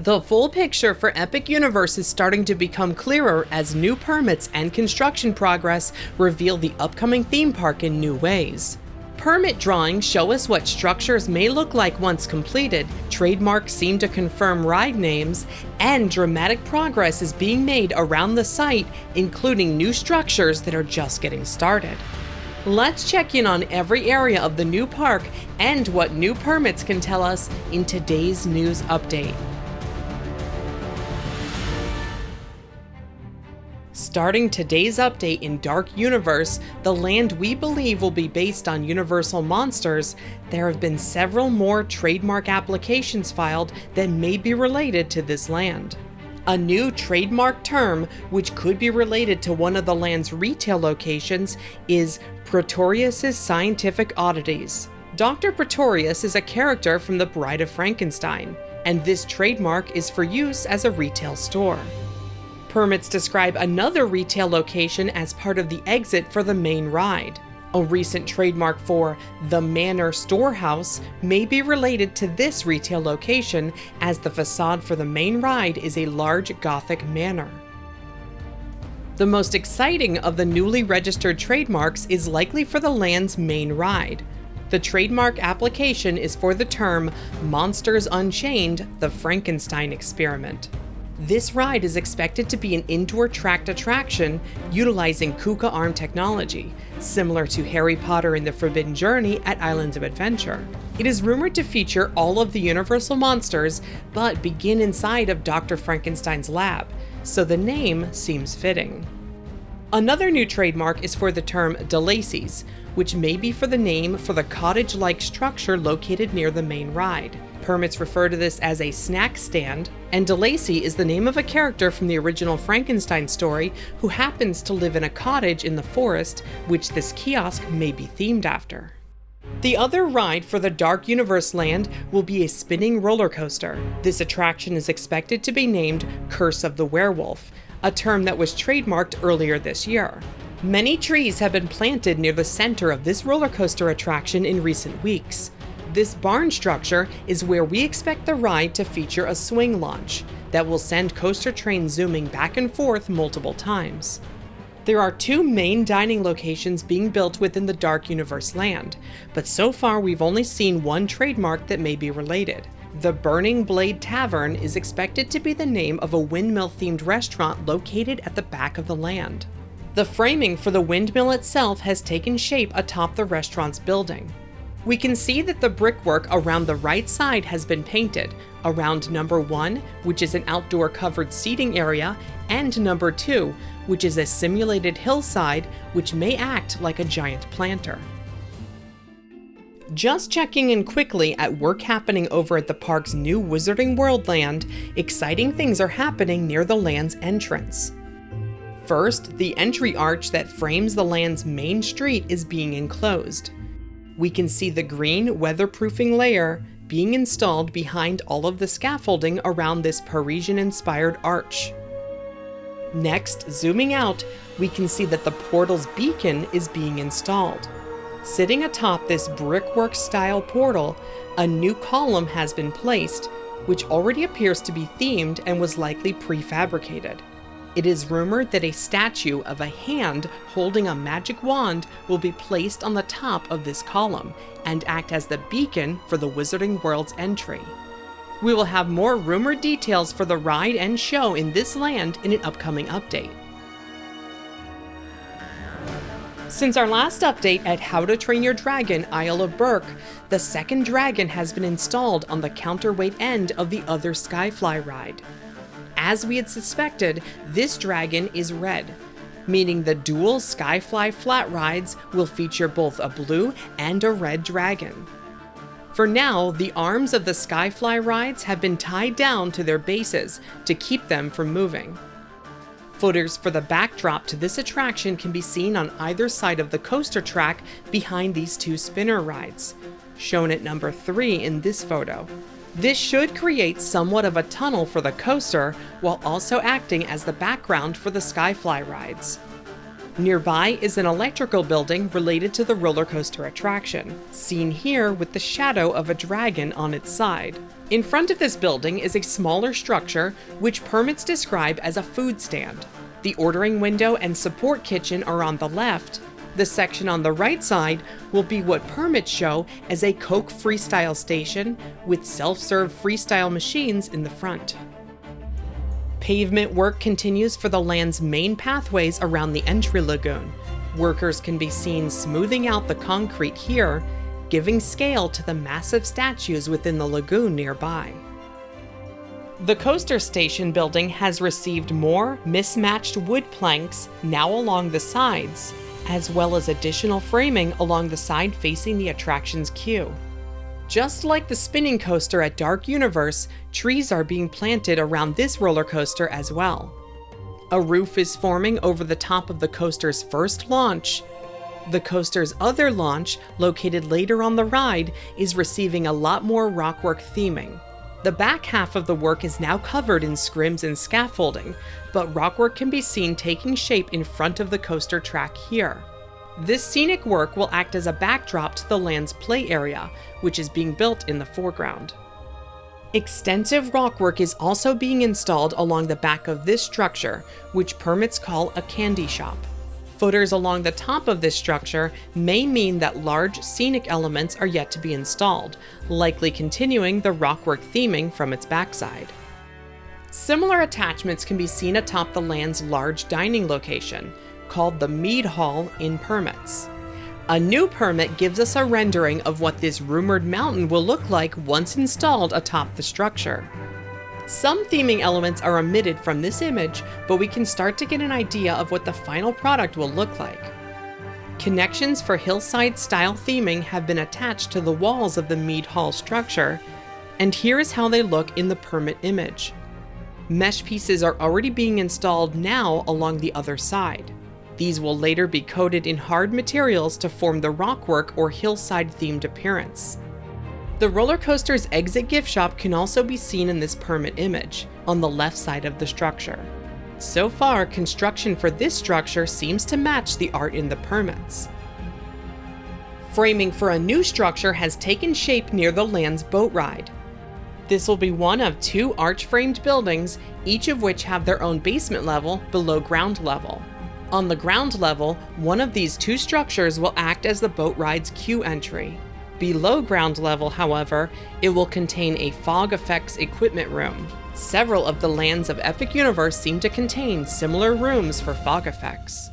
The full picture for Epic Universe is starting to become clearer as new permits and construction progress reveal the upcoming theme park in new ways. Permit drawings show us what structures may look like once completed, trademarks seem to confirm ride names, and dramatic progress is being made around the site, including new structures that are just getting started. Let's check in on every area of the new park and what new permits can tell us in today's news update. Starting today's update in Dark Universe, the land we believe will be based on Universal monsters, there have been several more trademark applications filed that may be related to this land. A new trademark term, which could be related to one of the land's retail locations, is Pretorius' Scientific Oddities. Dr. Pretorius is a character from The Bride of Frankenstein, and this trademark is for use as a retail store. Permits describe another retail location as part of the exit for the main ride. A recent trademark for the Manor Storehouse may be related to this retail location, as the facade for the main ride is a large Gothic manor. The most exciting of the newly registered trademarks is likely for the land's main ride. The trademark application is for the term Monsters Unchained: The Frankenstein Experiment. This ride is expected to be an indoor tracked attraction utilizing KUKA arm technology, similar to Harry Potter and the Forbidden Journey at Islands of Adventure. It is rumored to feature all of the Universal monsters, but begin inside of Dr. Frankenstein's lab, so the name seems fitting. Another new trademark is for the term DeLacy's, which may be for the name for the cottage-like structure located near the main ride. Permits refer to this as a snack stand, and DeLacy is the name of a character from the original Frankenstein story who happens to live in a cottage in the forest, which this kiosk may be themed after. The other ride for the Dark Universe land will be a spinning roller coaster. This attraction is expected to be named Curse of the Werewolf, a term that was trademarked earlier this year. Many trees have been planted near the center of this roller coaster attraction in recent weeks. This barn structure is where we expect the ride to feature a swing launch that will send coaster trains zooming back and forth multiple times. There are two main dining locations being built within the Dark Universe land, but so far we've only seen one trademark that may be related. The Burning Blade Tavern is expected to be the name of a windmill-themed restaurant located at the back of the land. The framing for the windmill itself has taken shape atop the restaurant's building. We can see that the brickwork around the right side has been painted, around number 1, which is an outdoor covered seating area, and number 2, which is a simulated hillside, which may act like a giant planter. Just checking in quickly at work happening over at the park's new Wizarding World land, exciting things are happening near the land's entrance. First, the entry arch that frames the land's main street is being enclosed. We can see the green weatherproofing layer being installed behind all of the scaffolding around this Parisian-inspired arch. Next, zooming out, we can see that the portal's beacon is being installed. Sitting atop this brickwork-style portal, a new column has been placed, which already appears to be themed and was likely prefabricated. It is rumored that a statue of a hand holding a magic wand will be placed on the top of this column and act as the beacon for the Wizarding World's entry. We will have more rumored details for the ride and show in this land in an upcoming update. Since our last update at How to Train Your Dragon Isle of Berk, the second dragon has been installed on the counterweight end of the other Skyfly ride. As we had suspected, this dragon is red, meaning the dual Skyfly flat rides will feature both a blue and a red dragon. For now, the arms of the Skyfly rides have been tied down to their bases to keep them from moving. Footers for the backdrop to this attraction can be seen on either side of the coaster track behind these two spinner rides, shown at number 3 in this photo. This should create somewhat of a tunnel for the coaster while also acting as the background for the Skyfly rides. Nearby is an electrical building related to the roller coaster attraction, seen here with the shadow of a dragon on its side. In front of this building is a smaller structure which permits describe as a food stand. The ordering window and support kitchen are on the left. The section on the right side will be what permits show as a Coke freestyle station with self-serve freestyle machines in the front. Pavement work continues for the land's main pathways around the entry lagoon. Workers can be seen smoothing out the concrete here, giving scale to the massive statues within the lagoon nearby. The coaster station building has received more mismatched wood planks now along the sides, as well as additional framing along the side facing the attraction's queue. Just like the spinning coaster at Dark Universe, trees are being planted around this roller coaster as well. A roof is forming over the top of the coaster's first launch. The coaster's other launch, located later on the ride, is receiving a lot more rockwork theming. The back half of the work is now covered in scrims and scaffolding, but rockwork can be seen taking shape in front of the coaster track here. This scenic work will act as a backdrop to the land's play area, which is being built in the foreground. Extensive rockwork is also being installed along the back of this structure, which permits call a candy shop. Footers along the top of this structure may mean that large scenic elements are yet to be installed, likely continuing the rockwork theming from its backside. Similar attachments can be seen atop the land's large dining location, called the Mead Hall in permits. A new permit gives us a rendering of what this rumored mountain will look like once installed atop the structure. Some theming elements are omitted from this image, but we can start to get an idea of what the final product will look like. Connections for hillside-style theming have been attached to the walls of the Mead Hall structure, and here is how they look in the permit image. Mesh pieces are already being installed now along the other side. These will later be coated in hard materials to form the rockwork or hillside-themed appearance. The roller coaster's exit gift shop can also be seen in this permit image, on the left side of the structure. So far, construction for this structure seems to match the art in the permits. Framing for a new structure has taken shape near the land's boat ride. This will be one of two arch-framed buildings, each of which have their own basement level below ground level. On the ground level, one of these two structures will act as the boat ride's queue entry. Below ground level, however, it will contain a fog effects equipment room. Several of the lands of Epic Universe seem to contain similar rooms for fog effects.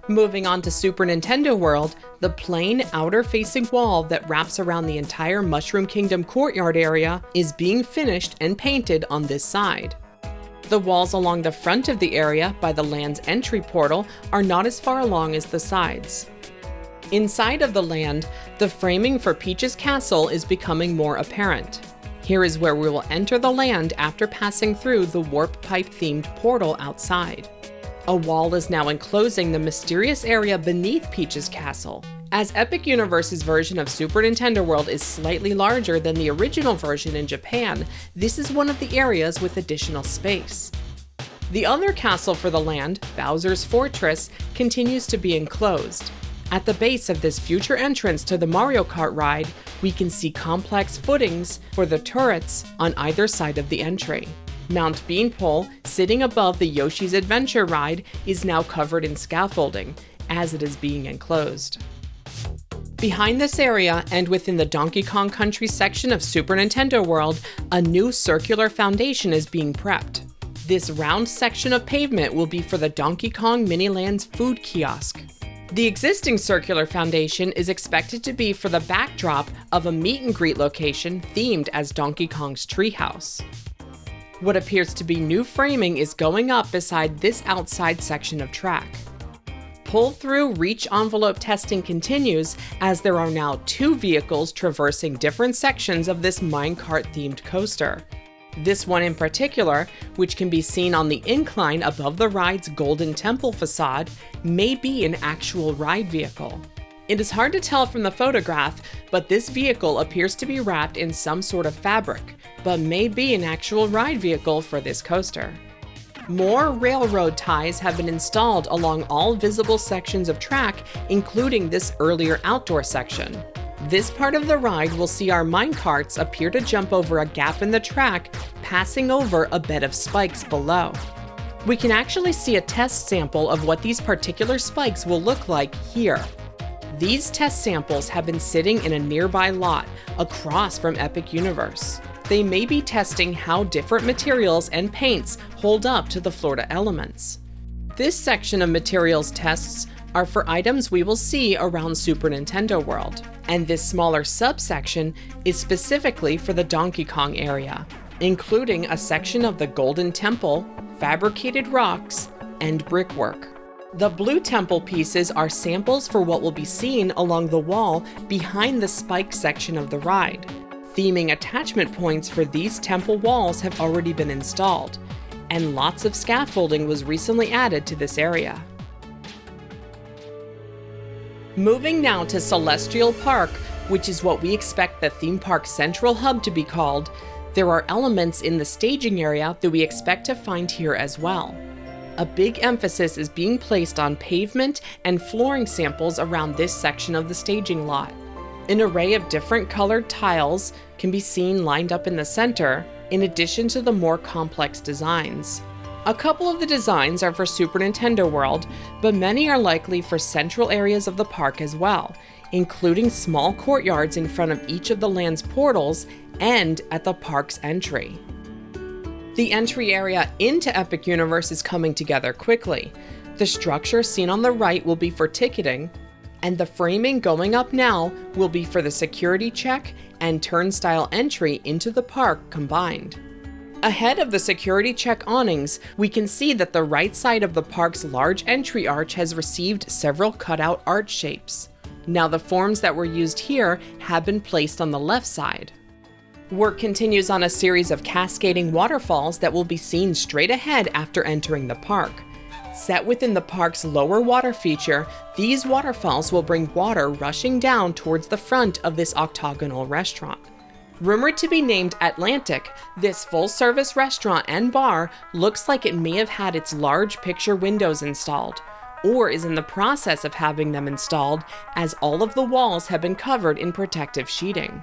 Moving on to Super Nintendo World, the plain outer-facing wall that wraps around the entire Mushroom Kingdom courtyard area is being finished and painted on this side. The walls along the front of the area by the land's entry portal are not as far along as the sides. Inside of the land, the framing for Peach's castle is becoming more apparent. Here is where we will enter the land after passing through the warp pipe-themed portal outside. A wall is now enclosing the mysterious area beneath Peach's castle. As Epic Universe's version of Super Nintendo World is slightly larger than the original version in Japan, this is one of the areas with additional space. The other castle for the land, Bowser's Fortress, continues to be enclosed. At the base of this future entrance to the Mario Kart ride, we can see complex footings for the turrets on either side of the entry. Mount Beanpole, sitting above the Yoshi's Adventure ride, is now covered in scaffolding, as it is being enclosed. Behind this area, and within the Donkey Kong Country section of Super Nintendo World, a new circular foundation is being prepped. This round section of pavement will be for the Donkey Kong Miniland's food kiosk. The existing circular foundation is expected to be for the backdrop of a meet and greet location themed as Donkey Kong's treehouse. What appears to be new framing is going up beside this outside section of track. Pull-through reach envelope testing continues as there are now two vehicles traversing different sections of this minecart-themed coaster. This one in particular, which can be seen on the incline above the ride's Golden Temple facade, may be an actual ride vehicle. It is hard to tell from the photograph, but this vehicle appears to be wrapped in some sort of fabric, but may be an actual ride vehicle for this coaster. More railroad ties have been installed along all visible sections of track, including this earlier outdoor section. This part of the ride will see our minecarts appear to jump over a gap in the track, passing over a bed of spikes below. We can actually see a test sample of what these particular spikes will look like here. These test samples have been sitting in a nearby lot across from Epic Universe. They may be testing how different materials and paints hold up to the Florida elements. This section of materials tests are for items we will see around Super Nintendo World, and this smaller subsection is specifically for the Donkey Kong area, including a section of the Golden Temple, fabricated rocks, and brickwork. The blue temple pieces are samples for what will be seen along the wall behind the spike section of the ride. Theming attachment points for these temple walls have already been installed, and lots of scaffolding was recently added to this area. Moving now to Celestial Park, which is what we expect the theme park's central hub to be called, there are elements in the staging area that we expect to find here as well. A big emphasis is being placed on pavement and flooring samples around this section of the staging lot. An array of different colored tiles can be seen lined up in the center, in addition to the more complex designs. A couple of the designs are for Super Nintendo World, but many are likely for central areas of the park as well, including small courtyards in front of each of the land's portals and at the park's entry. The entry area into Epic Universe is coming together quickly. The structure seen on the right will be for ticketing, and the framing going up now will be for the security check and turnstile entry into the park combined. Ahead of the security check awnings, we can see that the right side of the park's large entry arch has received several cutout arch shapes. Now the forms that were used here have been placed on the left side. Work continues on a series of cascading waterfalls that will be seen straight ahead after entering the park. Set within the park's lower water feature, these waterfalls will bring water rushing down towards the front of this octagonal restaurant. Rumored to be named Atlantic, this full-service restaurant and bar looks like it may have had its large picture windows installed, or is in the process of having them installed, as all of the walls have been covered in protective sheeting.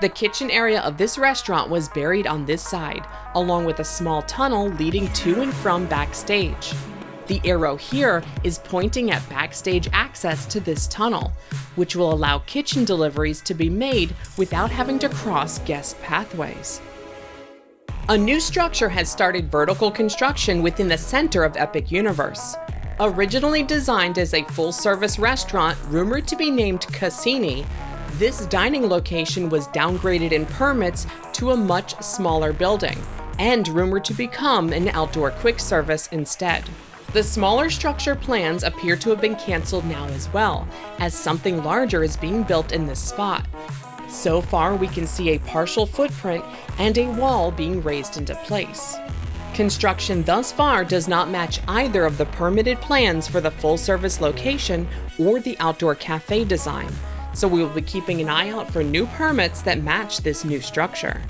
The kitchen area of this restaurant was buried on this side, along with a small tunnel leading to and from backstage. The arrow here is pointing at backstage access to this tunnel, which will allow kitchen deliveries to be made without having to cross guest pathways. A new structure has started vertical construction within the center of Epic Universe. Originally designed as a full-service restaurant rumored to be named Cassini, this dining location was downgraded in permits to a much smaller building, and rumored to become an outdoor quick service instead. The smaller structure plans appear to have been canceled now as well, as something larger is being built in this spot. So far, we can see a partial footprint and a wall being raised into place. Construction thus far does not match either of the permitted plans for the full-service location or the outdoor cafe design, so we will be keeping an eye out for new permits that match this new structure.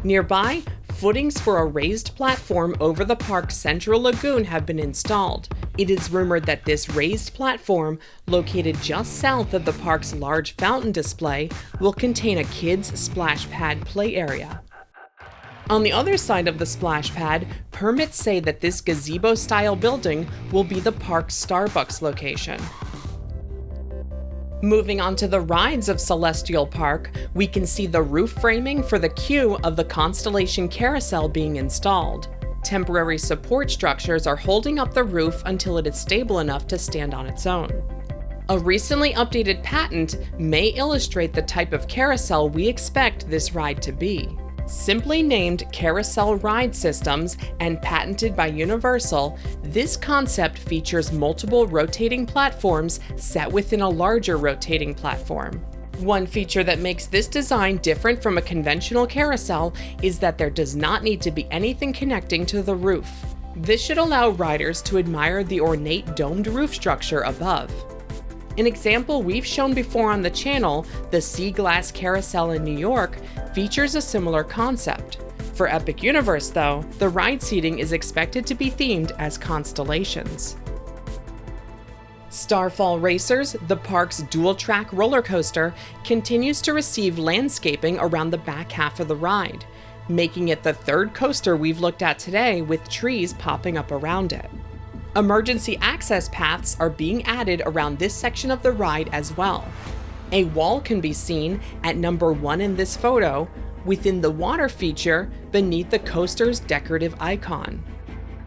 Nearby, footings for a raised platform over the park's central lagoon have been installed. It is rumored that this raised platform, located just south of the park's large fountain display, will contain a kids' splash pad play area. On the other side of the splash pad, permits say that this gazebo-style building will be the park's Starbucks location. Moving on to the rides of Celestial Park, we can see the roof framing for the queue of the Constellation Carousel being installed. Temporary support structures are holding up the roof until it is stable enough to stand on its own. A recently updated patent may illustrate the type of carousel we expect this ride to be. Simply named Carousel Ride Systems and patented by Universal, this concept features multiple rotating platforms set within a larger rotating platform. One feature that makes this design different from a conventional carousel is that there does not need to be anything connecting to the roof. This should allow riders to admire the ornate domed roof structure above. An example we've shown before on the channel, the Sea Glass Carousel in New York, features a similar concept. For Epic Universe, though, the ride seating is expected to be themed as constellations. Starfall Racers, the park's dual-track roller coaster, continues to receive landscaping around the back half of the ride, making it the third coaster we've looked at today with trees popping up around it. Emergency access paths are being added around this section of the ride as well. A wall can be seen at number 1 in this photo, within the water feature beneath the coaster's decorative icon.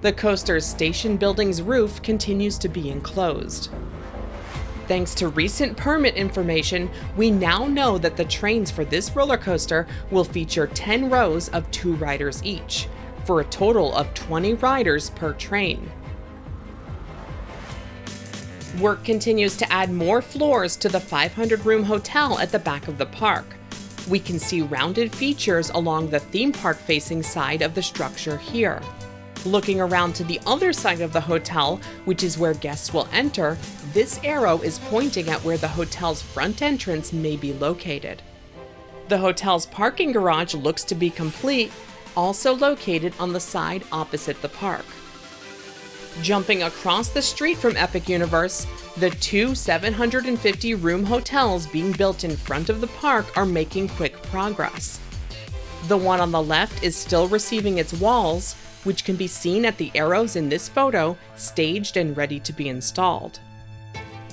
The coaster's station building's roof continues to be enclosed. Thanks to recent permit information, we now know that the trains for this roller coaster will feature 10 rows of 2 riders each, for a total of 20 riders per train. Work continues to add more floors to the 500-room hotel at the back of the park. We can see rounded features along the theme park-facing side of the structure here. Looking around to the other side of the hotel, which is where guests will enter, this arrow is pointing at where the hotel's front entrance may be located. The hotel's parking garage looks to be complete, also located on the side opposite the park. Jumping across the street from Epic Universe, the 2 750-room hotels being built in front of the park are making quick progress. The one on the left is still receiving its walls, which can be seen at the arrows in this photo, staged and ready to be installed.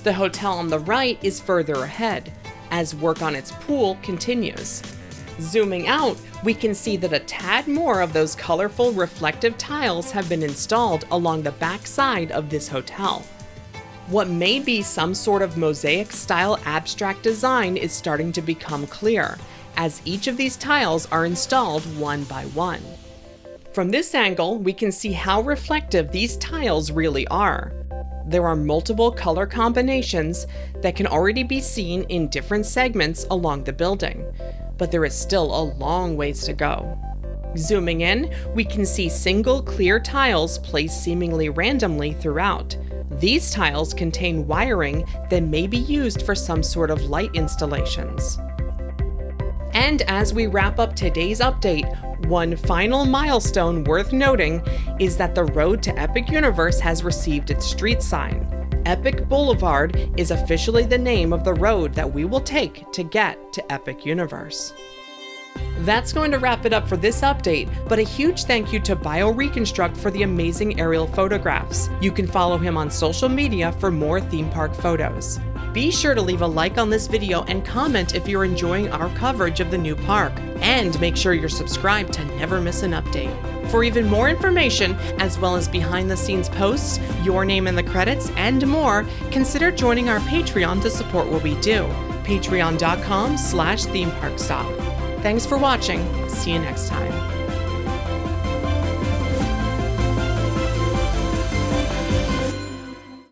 The hotel on the right is further ahead, as work on its pool continues. Zooming out, we can see that a tad more of those colorful reflective tiles have been installed along the back side of this hotel. What may be some sort of mosaic-style abstract design is starting to become clear, as each of these tiles are installed one by one. From this angle, we can see how reflective these tiles really are. There are multiple color combinations that can already be seen in different segments along the building, but there is still a long ways to go. Zooming in, we can see single clear tiles placed seemingly randomly throughout. These tiles contain wiring that may be used for some sort of light installations. And as we wrap up today's update, one final milestone worth noting is that the road to Epic Universe has received its street sign. Epic Boulevard is officially the name of the road that we will take to get to Epic Universe. That's going to wrap it up for this update, but a huge thank you to BioReconstruct for the amazing aerial photographs. You can follow him on social media for more theme park photos. Be sure to leave a like on this video and comment if you're enjoying our coverage of the new park. And make sure you're subscribed to never miss an update. For even more information, as well as behind-the-scenes posts, your name in the credits, and more, consider joining our Patreon to support what we do. Patreon.com/themeparkstop. Thanks for watching. See you next time.